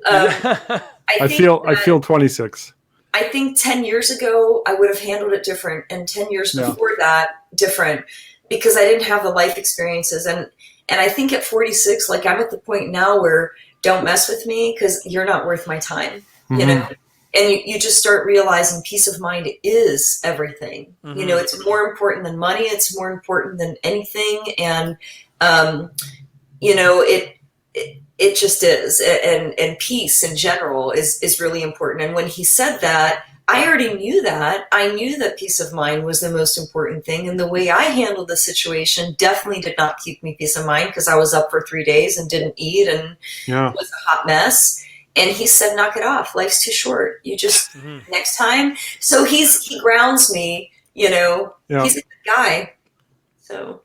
I feel 26. I think 10 years ago, I would have handled it different. And 10 years before that, different, because I didn't have the life experiences. And I think at 46, like I'm at the point now where don't mess with me because you're not worth my time, you know? And you just start realizing peace of mind is everything. It's more important than money. It's more important than anything. And, it just is. And peace in general is really important. And when he said that, I already knew that. I knew that peace of mind was the most important thing. And the way I handled the situation definitely did not keep me peace of mind because I was up for 3 days and didn't eat and was a hot mess. And he said, knock it off. Life's too short. You just, next time. So he grounds me, he's a good guy. So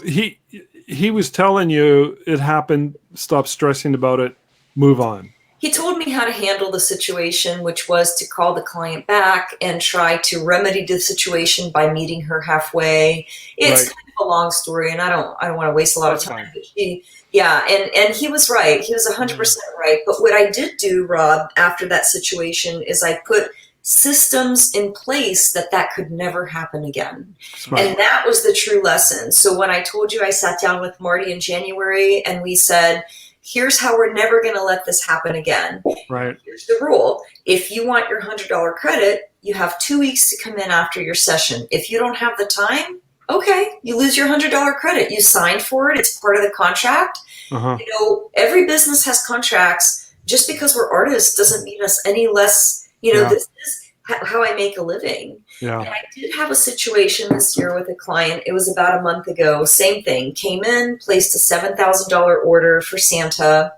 he was telling you it happened, stop stressing about it, move on. He told me how to handle the situation, which was to call the client back and try to remedy the situation by meeting her halfway. It's kind of a long story, and I don't want to waste a lot of time. But and he was right. He was 100% right. But what I did do, Rob, after that situation is I put systems in place that could never happen again. Smart. And that was the true lesson. So when I told you I sat down with Marty in January and we said, here's how we're never going to let this happen again. Right. Here's the rule. If you want your $100 credit, you have 2 weeks to come in after your session. If you don't have the time, okay, you lose your $100 credit. You signed for it. It's part of the contract. Every business has contracts. Just because we're artists doesn't mean us any less. This is how I make a living. Yeah. And I did have a situation this year with a client. It was about a month ago. Same thing. Came in, placed a $7,000 order for Santa.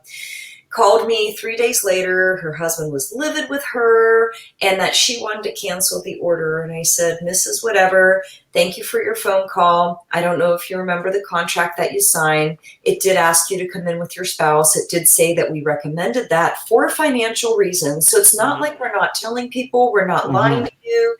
Called me 3 days later. Her husband was livid with her and that she wanted to cancel the order. And I said, Mrs. Whatever, thank you for your phone call. I don't know if you remember the contract that you signed. It did ask you to come in with your spouse. It did say that we recommended that for financial reasons. So it's not like we're not telling people, we're not lying to you.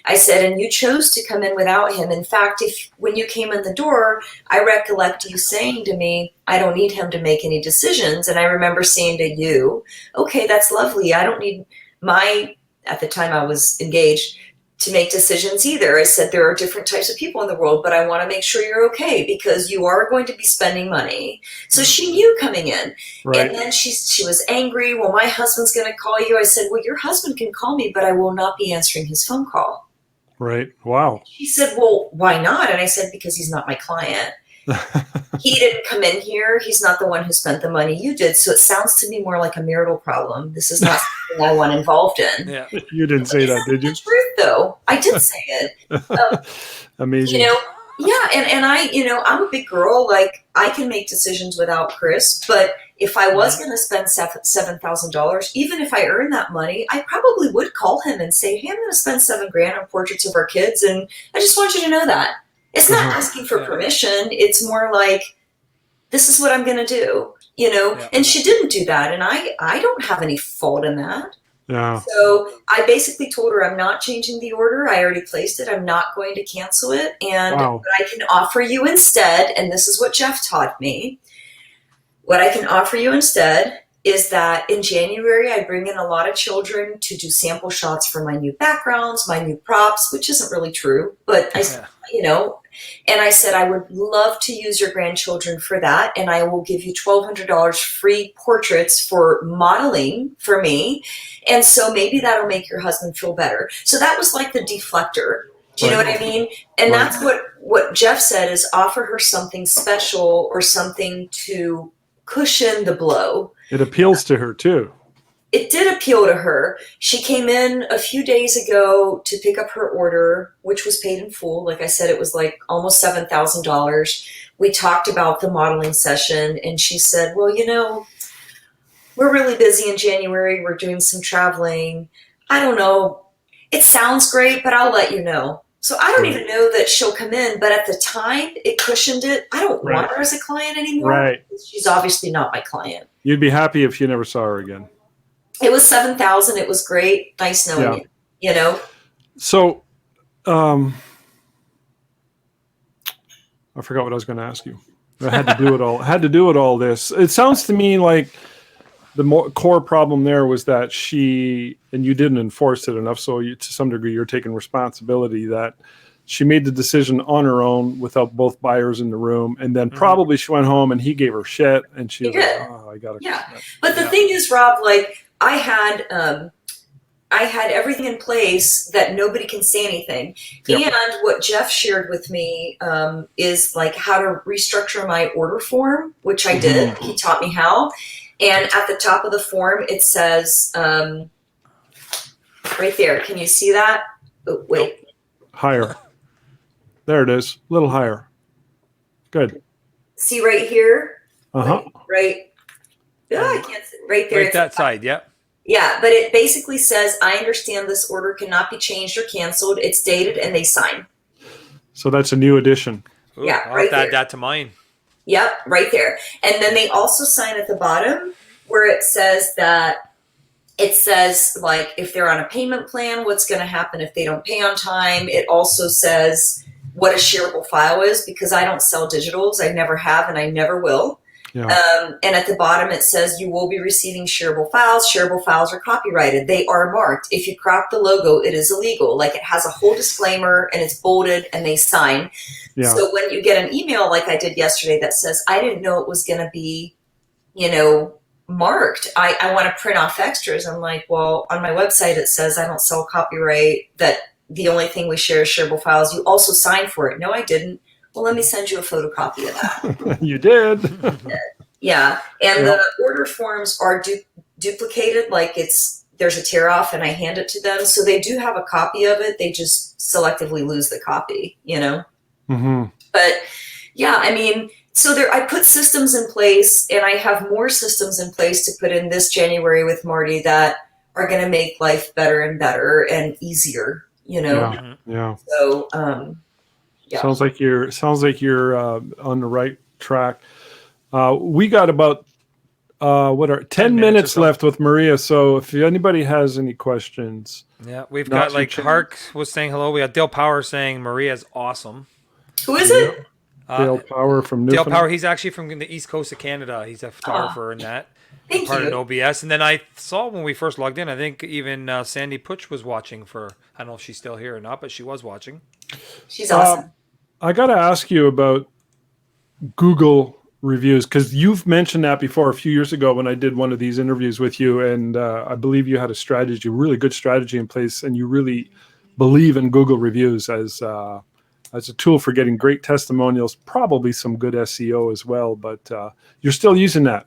I said, and you chose to come in without him. In fact, when you came in the door, I recollect you saying to me, I don't need him to make any decisions. And I remember saying to you, okay, that's lovely. I don't need at the time I was engaged, to make decisions either. I said, there are different types of people in the world, but I want to make sure you're okay because you are going to be spending money. So she knew coming in. Right. And then she was angry. Well, my husband's going to call you. I said, well, your husband can call me, but I will not be answering his phone call. Right. Wow. She said, well, why not? And I said, because he's not my client. He didn't come in here. He's not the one who spent the money. You did. So it sounds to me more like a marital problem. This is not something I want involved in. Yeah. You didn't say that, did you? The truth, though. I did say it. Amazing. Yeah. And I'm a big girl. Like, I can make decisions without Chris. But if I was going to spend $7,000, even if I earned that money, I probably would call him and say, hey, I'm going to spend $7,000 on portraits of our kids. And I just want you to know that. It's not asking for permission. It's more like, this is what I'm going to do, and she didn't do that. And I don't have any fault in that. Yeah. So I basically told her I'm not changing the order. I already placed it. I'm not going to cancel it. And what I can offer you instead, and this is what Jeff taught me, what I can offer you instead is that in January, I bring in a lot of children to do sample shots for my new backgrounds, my new props, which isn't really true, but And I said, I would love to use your grandchildren for that. And I will give you $1,200 free portraits for modeling for me. And so maybe that'll make your husband feel better. So that was like the deflector. Do you know what I mean? And that's what Jeff said, is offer her something special or something to cushion the blow. It appeals to her too. It did appeal to her. She came in a few days ago to pick up her order, which was paid in full. Like I said, it was like almost $7,000. We talked about the modeling session, and she said, well, you know, we're really busy in January. We're doing some traveling. I don't know. It sounds great, but I'll let you know. So I don't even know that she'll come in, but at the time it cushioned it. I don't want her as a client anymore. Right. She's obviously not my client. You'd be happy if you never saw her again. It was $7,000. It was great. Nice knowing you, you know? So, I forgot what I was going to ask you. I had to do it all. This. It sounds to me like the core problem there was that and you didn't enforce it enough. So to some degree, you're taking responsibility that she made the decision on her own without both buyers in the room. And then probably she went home and he gave her shit, and she was like, oh, I got to. Yeah. But the thing is, Rob, like I had everything in place that nobody can say anything. Yep. And what Jeff shared with me is like how to restructure my order form, which I did. He taught me how. And at the top of the form, it says right there. Can you see that? Oh, wait. Higher. There it is. A little higher. Good. See right here? Uh-huh. Right. I can't see. Right there. Right that side, yeah. Yeah, but it basically says, I understand this order cannot be changed or canceled. It's dated, and they sign. So that's a new addition. Ooh, yeah, I'll have to add that to mine. Yep, right there. And then they also sign at the bottom where it says like if they're on a payment plan, what's going to happen if they don't pay on time. It also says what a shareable file is, because I don't sell digitals. I never have, and I never will. Yeah. And at the bottom, it says you will be receiving shareable files. Shareable files are copyrighted. They are marked. If you crop the logo, it is illegal. Like it has a whole disclaimer, and it's bolded, and they sign. Yeah. So when you get an email like I did yesterday that says, I didn't know it was going to be, marked. I want to print off extras. I'm like, well, on my website, it says I don't sell copyright, that the only thing we share is shareable files. You also signed for it. No, I didn't. Well, let me send you a photocopy of that. You did. Yeah. And the order forms are duplicated. Like there's a tear off, and I hand it to them. So they do have a copy of it. They just selectively lose the copy, Mm-hmm. But yeah, I mean, so I put systems in place, and I have more systems in place to put in this January with Marty that are going to make life better and better and easier, Yeah. So, yeah. Sounds like you're on the right track. We got about 10 minutes left with Maria. So if anybody has any questions, we've got like Hark was saying hello. We got Dale Power saying Maria's awesome. Who is it? Dale Power from Newfoundland. Dale Power. He's actually from the east coast of Canada. He's a photographer in that. Thank part you. of NoBS. And then I saw when we first logged in, I think even Sandy Putsch was watching I don't know if she's still here or not, but she was watching. She's awesome. I got to ask you about Google reviews, because you've mentioned that before a few years ago when I did one of these interviews with you, and I believe you had a really good strategy in place, and you really believe in Google reviews as a tool for getting great testimonials, probably some good SEO as well, but you're still using that.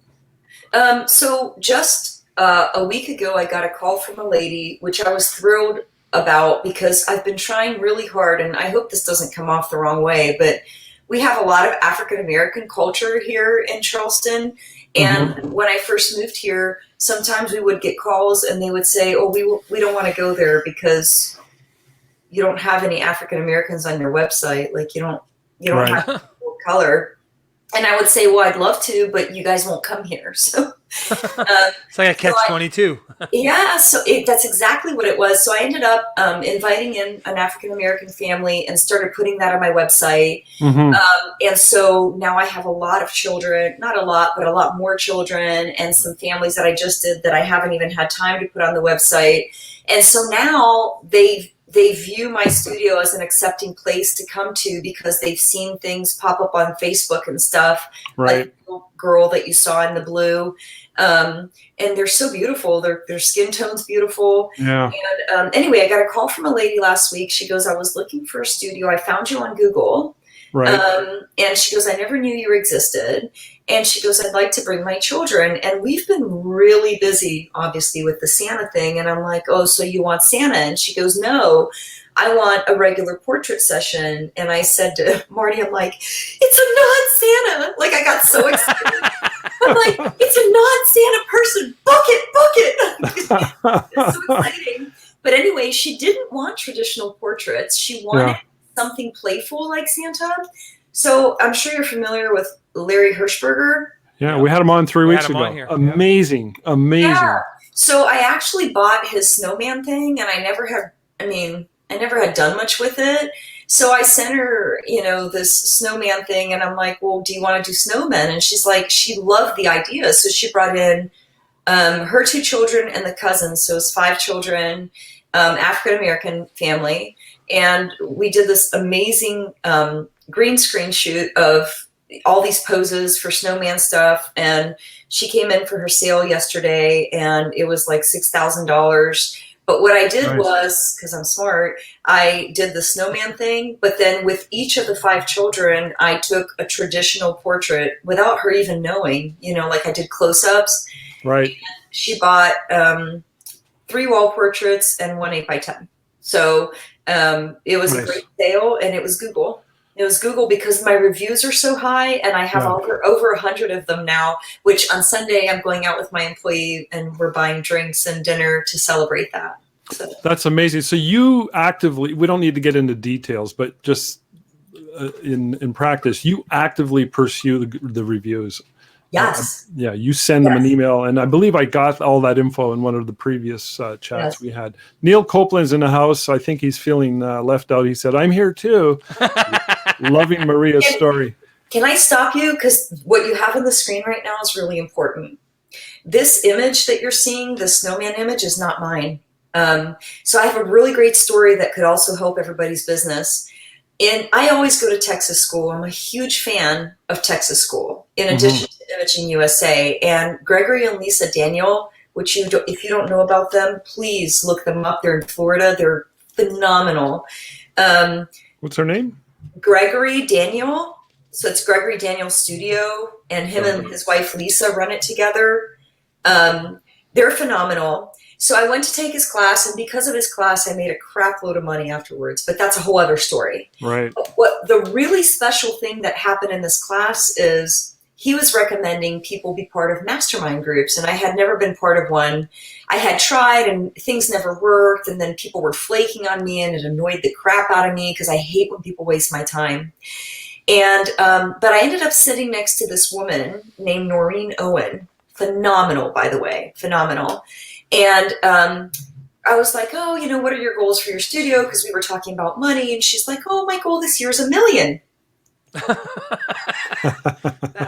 So just a week ago, I got a call from a lady, which I was thrilled about, because I've been trying really hard, and I hope this doesn't come off the wrong way, but we have a lot of African-American culture here in Charleston. And when I first moved here, sometimes we would get calls and they would say, oh, we don't want to go there because you don't have any African-Americans on your website. Like you don't have full color. And I would say, well, I'd love to, but you guys won't come here. So it's like a catch-22. Yeah, so that's exactly what it was. So I ended up inviting in an African-American family and started putting that on my website. And so now I have a lot of children, not a lot, but a lot more children, and some families that I just did that I haven't even had time to put on the website. And so now they've they view my studio as an accepting place to come to because they've seen things pop up on Facebook and stuff, Right. like the little girl that you saw in the blue. And they're so beautiful. Their skin tone's beautiful. Yeah. And anyway, I got a call from a lady last week. She goes, I was looking for a studio. I found you on Google. Right. And she goes, I never knew you existed. And she goes, I'd like to bring my children. And we've been really busy, obviously, with the Santa thing. And I'm like, oh, so you want Santa? And she goes, no, I want a regular portrait session. And I said to Marty, I'm like, it's a non-Santa. Like, I got so excited. I'm like, it's a non-Santa person. Book it. It's so exciting. But anyway, she didn't want traditional portraits. She wanted something playful like Santa. So I'm sure you're familiar with Larry Hirschberger. Yeah, we had him on 3 weeks had him ago. on here. Amazing. Yeah. So I actually bought his snowman thing, and I never had done much with it. So I sent her, this snowman thing, and I'm like, well, do you want to do snowmen? And she's like, she loved the idea. So she brought in her 2 children and the cousins. So it's 5 children, African-American family. And we did this amazing green screen shoot of all these poses for snowman stuff. And she came in for her sale yesterday, and it was like $6,000. But what I did was, because I'm smart, I did the snowman thing. But then with each of the 5 children, I took a traditional portrait without her even knowing, like I did close-ups. Right. And she bought 3 wall portraits and 1 8x10. So it was a great sale, and it was Google. It was Google because my reviews are so high, and I have over 100 of them now, which on Sunday I'm going out with my employee and we're buying drinks and dinner to celebrate that. So. That's amazing. So you actively, we don't need to get into details, but just in practice, you actively pursue the reviews. Yes. You send them an email, and I believe I got all that info in one of the previous chats we had. Neil Copeland's in the house. I think he's feeling left out. He said, I'm here too. Loving Maria's story. Can I stop you? Because what you have on the screen right now is really important. This image that you're seeing, the snowman image, is not mine. So I have a really great story that could also help everybody's business. And I always go to Texas School. I'm a huge fan of Texas School, in addition to Imaging USA. And Gregory and Lisa Daniel, which if you don't know about them, please look them up. They're in Florida. They're phenomenal. What's her name? Gregory Daniel. So it's Gregory Daniel Studio, and him and his wife Lisa run it together. They're phenomenal. So I went to take his class, and because of his class, I made a crap load of money afterwards, but that's a whole other story. Right. But what the really special thing that happened in this class is he was recommending people be part of mastermind groups, and I had never been part of one. I had tried, and things never worked, and then people were flaking on me, and it annoyed the crap out of me because I hate when people waste my time. And but I ended up sitting next to this woman named Noreen Owen. Phenomenal, by the way, phenomenal. And I was like, oh, what are your goals for your studio? Because we were talking about money. And she's like, oh, my goal this year is $1 million.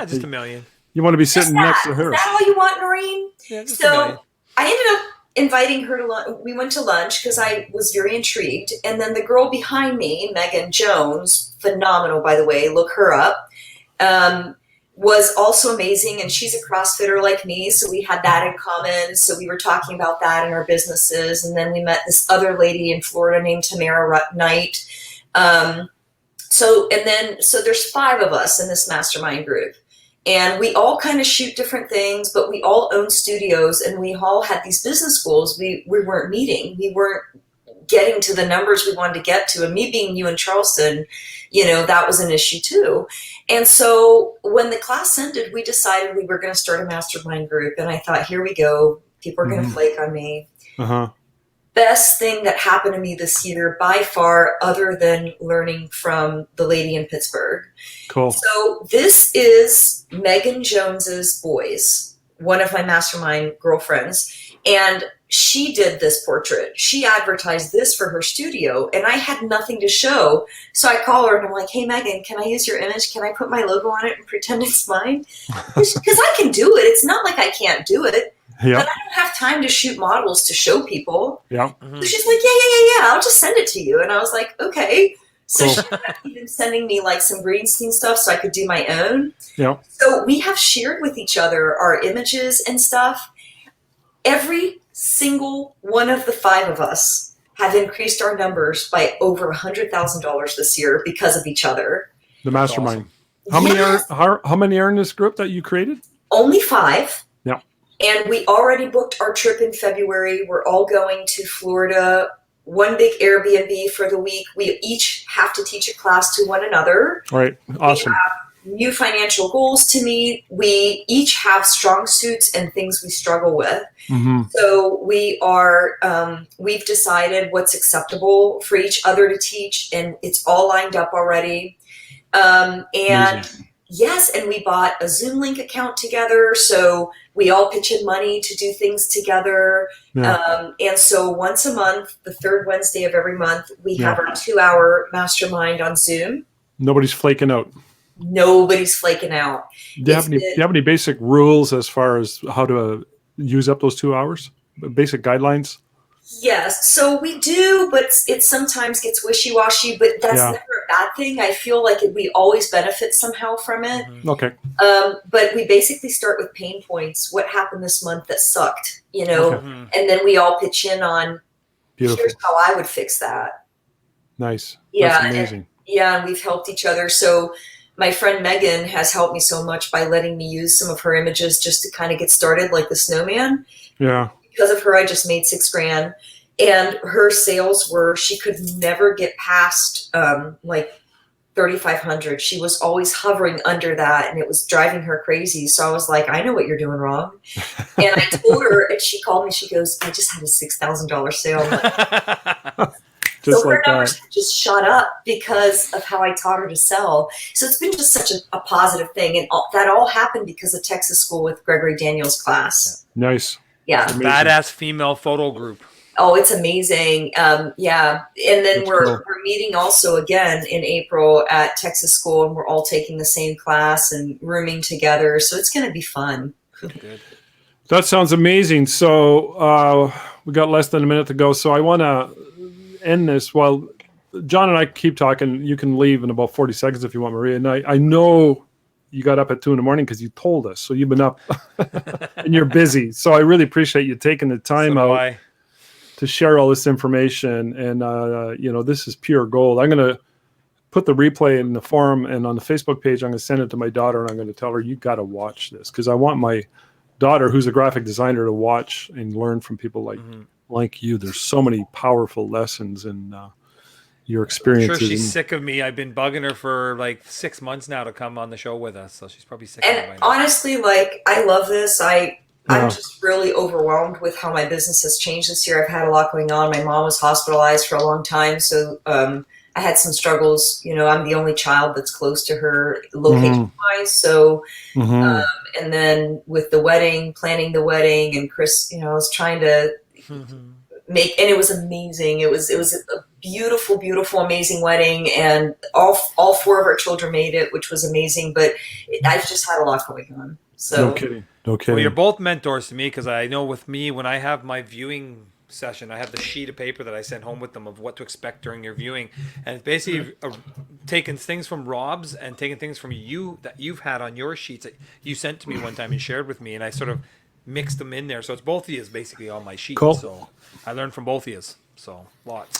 Just $1 million. You want to be sitting next to her. Is that all you want, Noreen? Yeah, just $1 so million. I ended up inviting her to lunch. We went to lunch because I was very intrigued. And then the girl behind me, Megan Jones, phenomenal, by the way, look her up, was also amazing. And she's a CrossFitter like me. So we had that in common. So we were talking about that in our businesses. And then we met this other lady in Florida named Tamara Knight. So there's 5 of us in this mastermind group. And we all kind of shoot different things, but we all own studios, and we all had these business goals. We weren't meeting. We weren't getting to the numbers we wanted to get to. And me being new in Charleston, that was an issue too. And so when the class ended, we decided we were going to start a mastermind group. And I thought, here we go. People are going to flake on me. Best thing that happened to me this year by far, other than learning from the lady in Pittsburgh. Cool. So this is Megan Jones's boys, one of my mastermind girlfriends. And she did this portrait. She advertised this for her studio, and I had nothing to show. So I call her and I'm like, hey, Megan, can I use your image? Can I put my logo on it and pretend it's mine? Because I can do it. It's not like I can't do it. Yeah. But I don't have time to shoot models to show people. Yeah. So she's like, yeah, I'll just send it to you. And I was like, okay. So Cool. she ended up even sending me like some Greenstein stuff so I could do my own. Yeah. So we have shared with each other our images and stuff. Every single one of the 5 of us have increased our numbers by over $100,000 this year because of each other. The mastermind. Yes. How many are in this group that you created? Only 5. Yeah. And we already booked our trip in February. We're all going to Florida, one big Airbnb for the week. We each have to teach a class to one another. All right. Awesome. We have new financial goals to meet. We each have strong suits and things we struggle with. Mm-hmm. So we are, we've decided what's acceptable for each other to teach, and it's all lined up already. And Amazing. yes, and we bought a Zoom link account together, so we all pitch in money to do things together. Yeah. And so once a month, the 3rd Wednesday of every month, we Yeah. have our 2-hour mastermind on Zoom. Nobody's flaking out. Nobody's flaking out. Do you have any basic rules as far as how to use up those 2 hours? Basic guidelines? Yes, so we do, but it sometimes gets wishy-washy, but that's Yeah. never a bad thing. I feel like we always benefit somehow from it. Okay. But we basically start with pain points. What happened this month that sucked, Okay. and then we all pitch in on, Beautiful. here's how I would fix that. Nice. Yeah, That's and- amazing. Yeah, and we've helped each other. So my friend Megan has helped me so much by letting me use some of her images just to kind of get started, like the snowman. Yeah. Because of her, I just made $6,000, and her sales were, she could never get past like 3,500. She was always hovering under that, and it was driving her crazy. So I was like, I know what you're doing wrong. And I told her, and she called me. She goes, I just had a $6,000 sale. I'm like, Just so like her numbers that. just shot up because of how I taught her to sell. So it's been just such a positive thing, and that all happened because of Texas School with Gregory Daniels' class. Nice. Yeah. Amazing. Badass female photo group. Oh, it's amazing. Yeah. And then That's we're cool. meeting also again in April at Texas School, and we're all taking the same class and rooming together. So it's going to be fun. Good. That sounds amazing. So we got less than a minute to go. So I want to end this while John and I keep talking. You can leave in about 40 seconds if you want, Maria. And I know you got up at 2 a.m. because you told us. So you've been up and you're busy. So I really appreciate you taking the time So do out I. to share all this information. And, this is pure gold. I'm going to put the replay in the forum and on the Facebook page. I'm going to send it to my daughter, and I'm going to tell her, you got to watch this, because I want my daughter, who's a graphic designer, to watch and learn from people like you. There's so many powerful lessons in your I'm experiences. sure she's sick of me. I've been bugging her for like 6 months now to come on the show with us. So she's probably sick of me by And now. honestly, like, I love this. Yeah. I'm just really overwhelmed with how my business has changed this year. I've had a lot going on. My mom was hospitalized for a long time. So I had some struggles. I'm the only child that's close to her location-wise. So, Mhm. and then with the wedding, planning the wedding, and Chris, I was trying to make, and it was amazing. It was a beautiful, beautiful, amazing wedding, and all 4 of our children made it, which was amazing. But I've just had a lot going on. So No kidding. No Well, kidding. you're both mentors to me, because I know with me, when I have my viewing session, I have the sheet of paper that I send home with them of what to expect during your viewing. And it's basically taking things from Rob's and taking things from you that you've had on your sheets that you sent to me one time and shared with me. And I sort of mixed them in there. So it's both of you basically on my sheet. Cool. So I learned from both of you. So lots.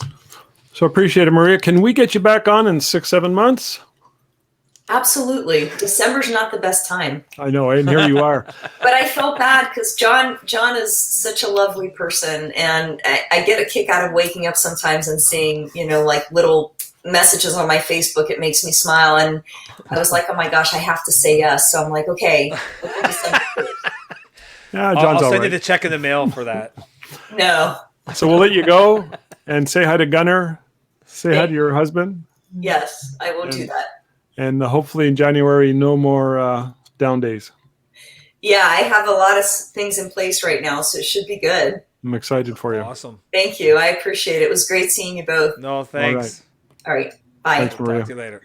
So appreciate it, Maria. Can we get you back on in 6-7 months? absolutely, December's not the best time. I know, and here you are. But I felt bad because John is such a lovely person, and I get a kick out of waking up sometimes and seeing, like little messages on my Facebook. It makes me smile, and I was like, oh my gosh, I have to say yes. So I'm like, okay. Yeah, I'll John's all send right. you the check in the mail for that. No. So we'll let you go and say hi to Gunnar. Say hi to your husband. Yes, I will do that. And hopefully in January, no more down days. Yeah, I have a lot of things in place right now, so it should be good. I'm excited for you. Awesome. Thank you. I appreciate it. It was great seeing you both. No, thanks. All right. Bye. Thanks, Maria. Talk to you later.